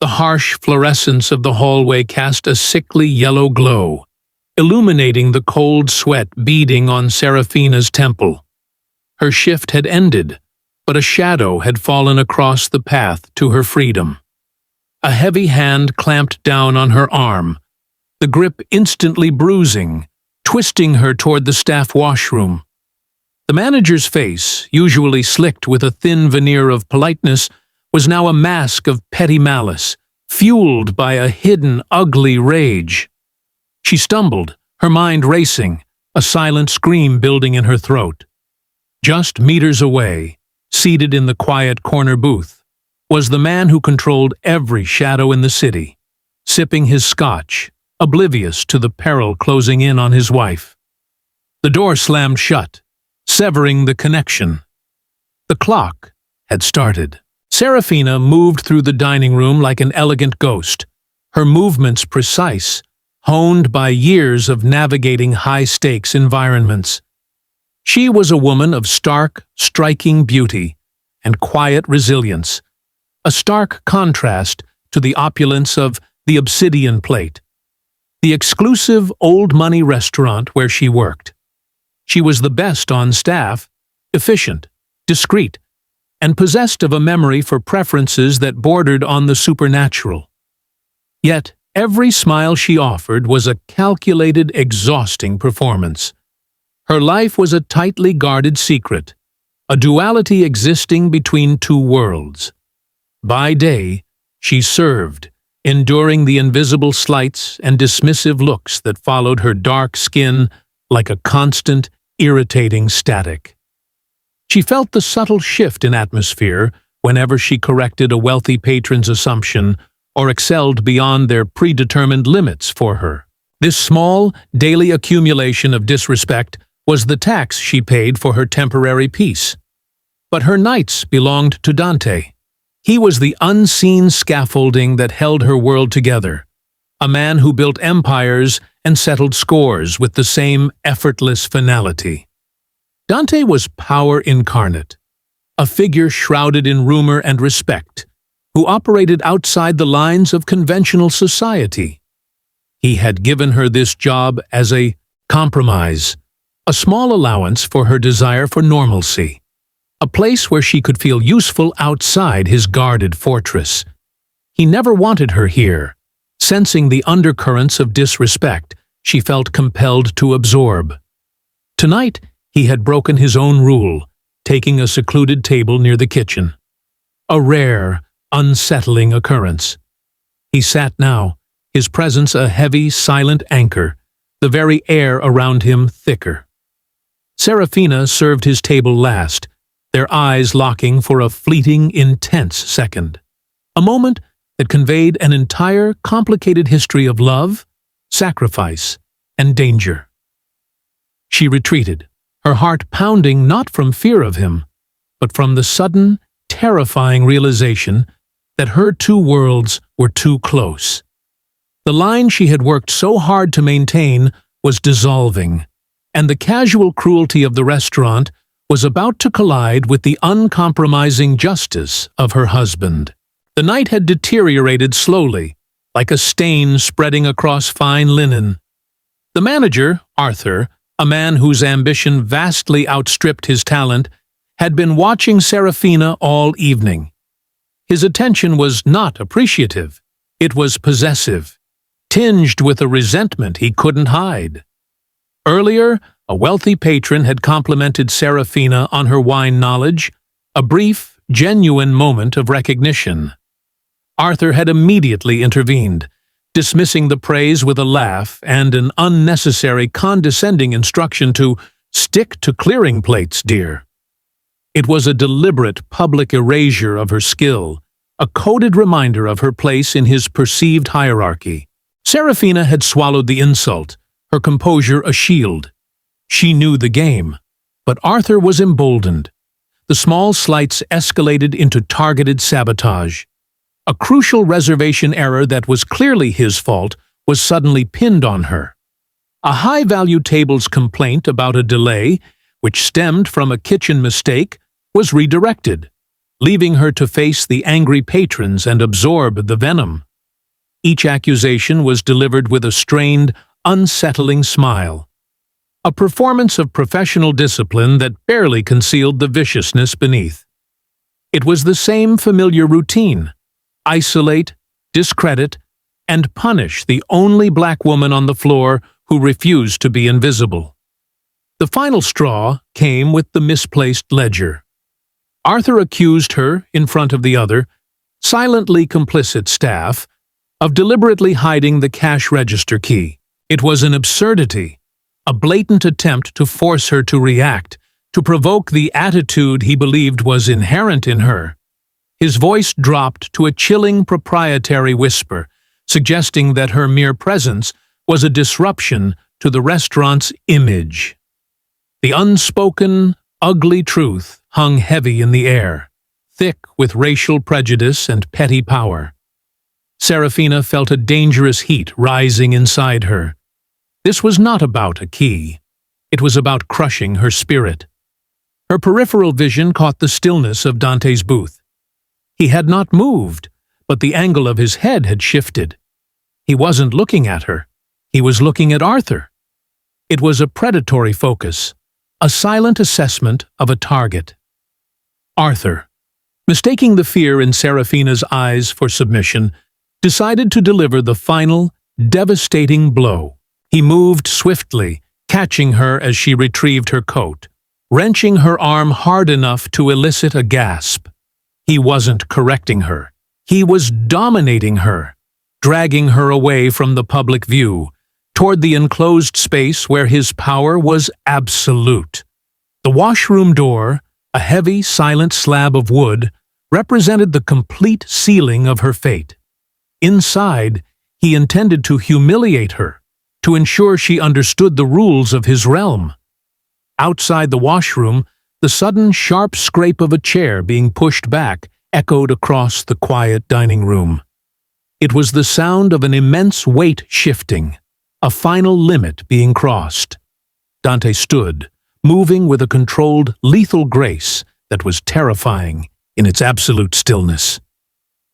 The harsh fluorescence of the hallway cast a sickly yellow glow, illuminating the cold sweat beading on Seraphina's temple. Her shift had ended, but a shadow had fallen across the path to her freedom. A heavy hand clamped down on her arm, the grip instantly bruising, twisting her toward the staff washroom. The manager's face, usually slicked with a thin veneer of politeness, was now a mask of petty malice, fueled by a hidden, ugly rage. She stumbled, her mind racing, a silent scream building in her throat. Just meters away, seated in the quiet corner booth, was the man who controlled every shadow in the city, sipping his scotch, oblivious to the peril closing in on his wife. The door slammed shut, severing the connection. The clock had started. Seraphina moved through the dining room like an elegant ghost, her movements precise, honed by years of navigating high-stakes environments. She was a woman of stark, striking beauty and quiet resilience, a stark contrast to the opulence of the Obsidian Plate, the exclusive old-money restaurant where she worked. She was the best on staff, efficient, discreet, and possessed of a memory for preferences that bordered on the supernatural. Yet, every smile she offered was a calculated, exhausting performance. Her life was a tightly guarded secret, a duality existing between two worlds. By day, she served, enduring the invisible slights and dismissive looks that followed her dark skin like a constant, irritating static. She felt the subtle shift in atmosphere whenever she corrected a wealthy patron's assumption or excelled beyond their predetermined limits for her. This small, daily accumulation of disrespect was the tax she paid for her temporary peace. But her nights belonged to Dante. He was the unseen scaffolding that held her world together, a man who built empires and settled scores with the same effortless finality. Dante was power incarnate, a figure shrouded in rumor and respect, who operated outside the lines of conventional society. He had given her this job as a compromise, a small allowance for her desire for normalcy, a place where she could feel useful outside his guarded fortress. He never wanted her here. Sensing the undercurrents of disrespect, she felt compelled to absorb. Tonight, he had broken his own rule, taking a secluded table near the kitchen. A rare, unsettling occurrence. He sat now, his presence a heavy, silent anchor, the very air around him thicker. Seraphina served his table last, their eyes locking for a fleeting, intense second. A moment that conveyed an entire, complicated history of love, sacrifice, and danger. She retreated, her heart pounding not from fear of him, but from the sudden, terrifying realization that her two worlds were too close. The line she had worked so hard to maintain was dissolving, and the casual cruelty of the restaurant was about to collide with the uncompromising justice of her husband. The night had deteriorated slowly, like a stain spreading across fine linen. The manager, Arthur, a man whose ambition vastly outstripped his talent, had been watching Seraphina all evening. His attention was not appreciative, it was possessive, tinged with a resentment he couldn't hide. Earlier, a wealthy patron had complimented Seraphina on her wine knowledge, a brief, genuine moment of recognition. Arthur had immediately intervened, dismissing the praise with a laugh and an unnecessary condescending instruction to stick to clearing plates, dear. It was a deliberate public erasure of her skill, a coded reminder of her place in his perceived hierarchy. Seraphina had swallowed the insult, her composure a shield. She knew the game, but Arthur was emboldened. The small slights escalated into targeted sabotage. A crucial reservation error that was clearly his fault was suddenly pinned on her. A high-value table's complaint about a delay, which stemmed from a kitchen mistake, was redirected. leaving her to face the angry patrons and absorb the venom. Each accusation was delivered with a strained, unsettling smile. A performance of professional discipline that barely concealed the viciousness beneath. It was the same familiar routine: isolate, discredit, and punish the only black woman on the floor who refused to be invisible. The final straw came with the misplaced ledger. Arthur accused her, in front of the other, silently complicit staff, of deliberately hiding the cash register key. It was an absurdity, a blatant attempt to force her to react, to provoke the attitude he believed was inherent in her. His voice dropped to a chilling proprietary whisper, suggesting that her mere presence was a disruption to the restaurant's image. The unspoken, ugly truth hung heavy in the air, thick with racial prejudice and petty power. Seraphina felt a dangerous heat rising inside her. This was not about a key. It was about crushing her spirit. Her peripheral vision caught the stillness of Dante's booth. He had not moved, but the angle of his head had shifted. He wasn't looking at her. He was looking at Arthur. It was a predatory focus, a silent assessment of a target. Arthur, mistaking the fear in Seraphina's eyes for submission, decided to deliver the final, devastating blow. He moved swiftly, catching her as she retrieved her coat, wrenching her arm hard enough to elicit a gasp. He wasn't correcting her. He was dominating her, dragging her away from the public view, toward the enclosed space where his power was absolute. The washroom door, a heavy, silent slab of wood, represented the complete sealing of her fate. Inside, he intended to humiliate her, to ensure she understood the rules of his realm. Outside the washroom, the sudden sharp scrape of a chair being pushed back echoed across the quiet dining room. It was the sound of an immense weight shifting, a final limit being crossed. Dante stood, moving with a controlled, lethal grace that was terrifying in its absolute stillness.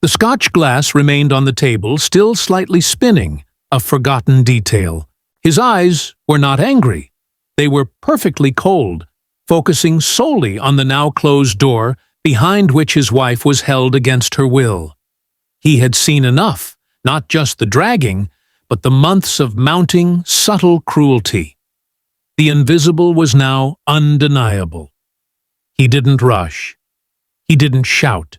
The scotch glass remained on the table, still slightly spinning, a forgotten detail. His eyes were not angry. They were perfectly cold, focusing solely on the now closed door behind which his wife was held against her will. He had seen enough, not just the dragging, but the months of mounting, subtle cruelty. The invisible was now undeniable. He didn't rush. He didn't shout.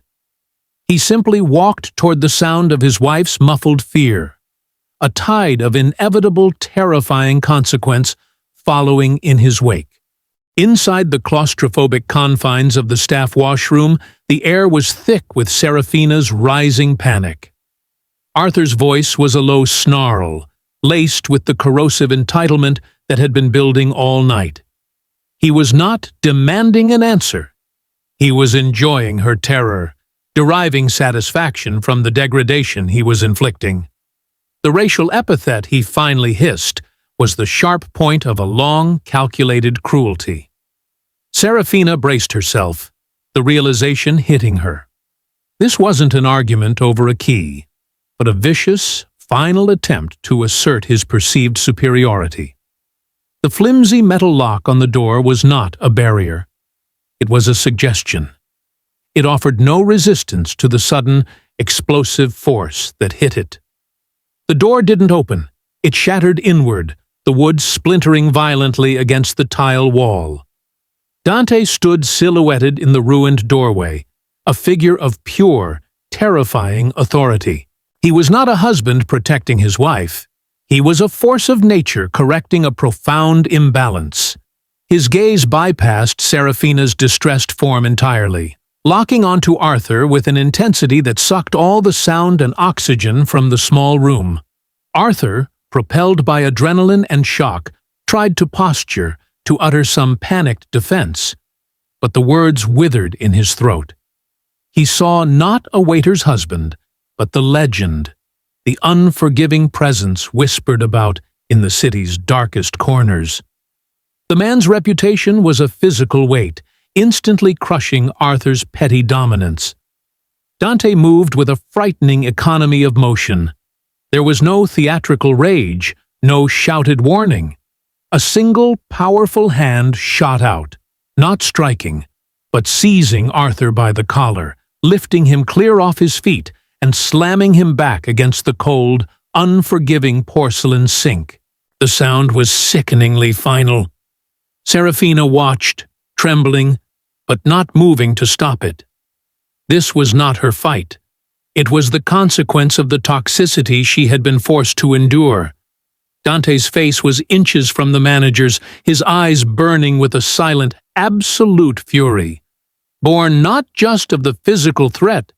He simply walked toward the sound of his wife's muffled fear, a tide of inevitable, terrifying consequence following in his wake. Inside the claustrophobic confines of the staff washroom, the air was thick with Seraphina's rising panic. Arthur's voice was a low snarl, laced with the corrosive entitlement that had been building all night. He was not demanding an answer. He was enjoying her terror, deriving satisfaction from the degradation he was inflicting. The racial epithet he finally hissed was the sharp point of a long, calculated cruelty. Seraphina braced herself, the realization hitting her. This wasn't an argument over a key, but a vicious, final attempt to assert his perceived superiority. The flimsy metal lock on the door was not a barrier. It was a suggestion. It offered no resistance to the sudden, explosive force that hit it. The door didn't open. It shattered inward, the wood splintering violently against the tile wall. Dante stood silhouetted in the ruined doorway, a figure of pure, terrifying authority. He was not a husband protecting his wife. He was a force of nature correcting a profound imbalance. His gaze bypassed Seraphina's distressed form entirely, locking onto Arthur with an intensity that sucked all the sound and oxygen from the small room. Arthur, propelled by adrenaline and shock, tried to posture, to utter some panicked defense, but the words withered in his throat. He saw not a waiter's husband, but the legend, the unforgiving presence whispered about in the city's darkest corners. The man's reputation was a physical weight, instantly crushing Arthur's petty dominance. Dante moved with a frightening economy of motion. There was no theatrical rage, no shouted warning. A single, powerful hand shot out, not striking, but seizing Arthur by the collar, lifting him clear off his feet and slamming him back against the cold, unforgiving porcelain sink. The sound was sickeningly final. Seraphina watched, trembling, but not moving to stop it. This was not her fight. It was the consequence of the toxicity she had been forced to endure. Dante's face was inches from the manager's, his eyes burning with a silent, absolute fury, born not just of the physical threat,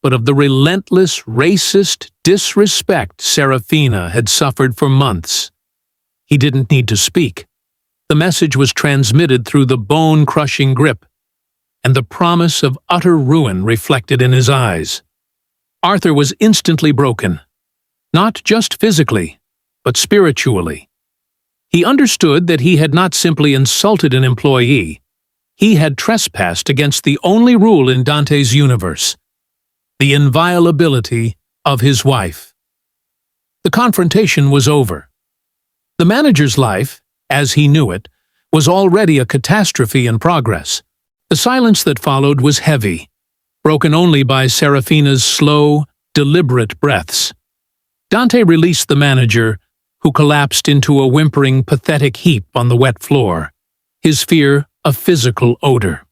but of the relentless, racist disrespect Seraphina had suffered for months. He didn't need to speak. The message was transmitted through the bone-crushing grip, and the promise of utter ruin reflected in his eyes. Arthur was instantly broken, not just physically, but spiritually. He understood that he had not simply insulted an employee, he had trespassed against the only rule in Dante's universe, the inviolability of his wife. The confrontation was over. The manager's life, as he knew it, was already a catastrophe in progress. The silence that followed was heavy, broken only by Seraphina's slow, deliberate breaths. Dante released the manager, who collapsed into a whimpering, pathetic heap on the wet floor, his fear a physical odor.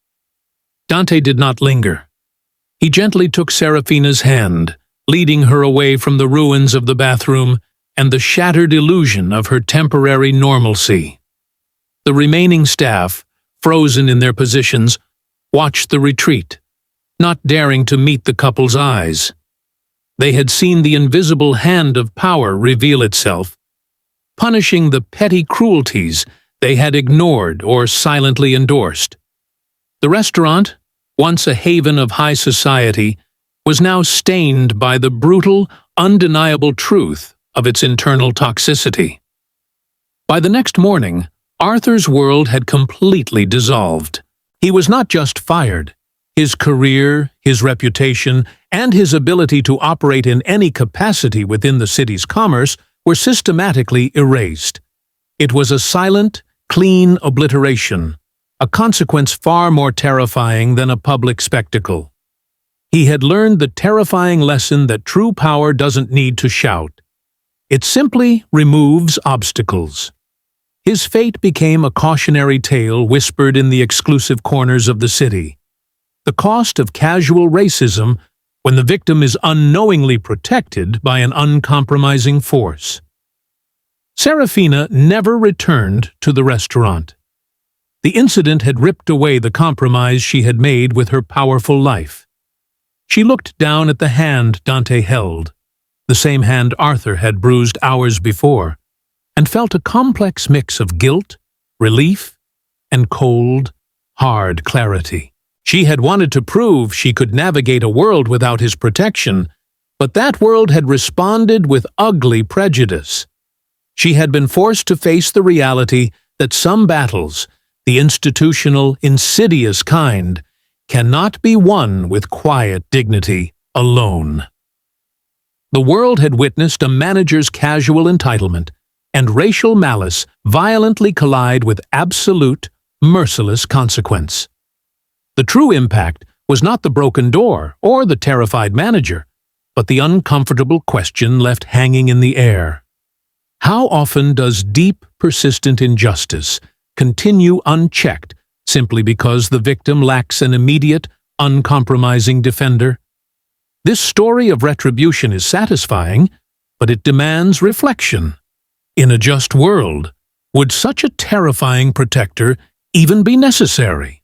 Dante did not linger. He gently took Seraphina's hand, leading her away from the ruins of the bathroom and the shattered illusion of her temporary normalcy. The remaining staff, frozen in their positions, watched the retreat, not daring to meet the couple's eyes. They had seen the invisible hand of power reveal itself, punishing the petty cruelties they had ignored or silently endorsed. The restaurant, once a haven of high society, was now stained by the brutal, undeniable truth of its internal toxicity. By the next morning, Arthur's world had completely dissolved. He was not just fired. His career, his reputation, and his ability to operate in any capacity within the city's commerce were systematically erased. It was a silent, clean obliteration, a consequence far more terrifying than a public spectacle. He had learned the terrifying lesson that true power doesn't need to shout. It simply removes obstacles. His fate became a cautionary tale whispered in the exclusive corners of the city. The cost of casual racism when the victim is unknowingly protected by an uncompromising force. Seraphina never returned to the restaurant. The incident had ripped away the compromise she had made with her powerful life. She looked down at the hand Dante held, the same hand Arthur had bruised hours before, and felt a complex mix of guilt, relief, and cold, hard clarity. She had wanted to prove she could navigate a world without his protection, but that world had responded with ugly prejudice. She had been forced to face the reality that some battles, the institutional, insidious kind, cannot be won with quiet dignity alone. The world had witnessed a manager's casual entitlement and racial malice violently collide with absolute, merciless consequence. The true impact was not the broken door or the terrified manager, but the uncomfortable question left hanging in the air. How often does deep, persistent injustice continue unchecked simply because the victim lacks an immediate, uncompromising defender? This story of retribution is satisfying, but it demands reflection. In a just world, would such a terrifying protector even be necessary?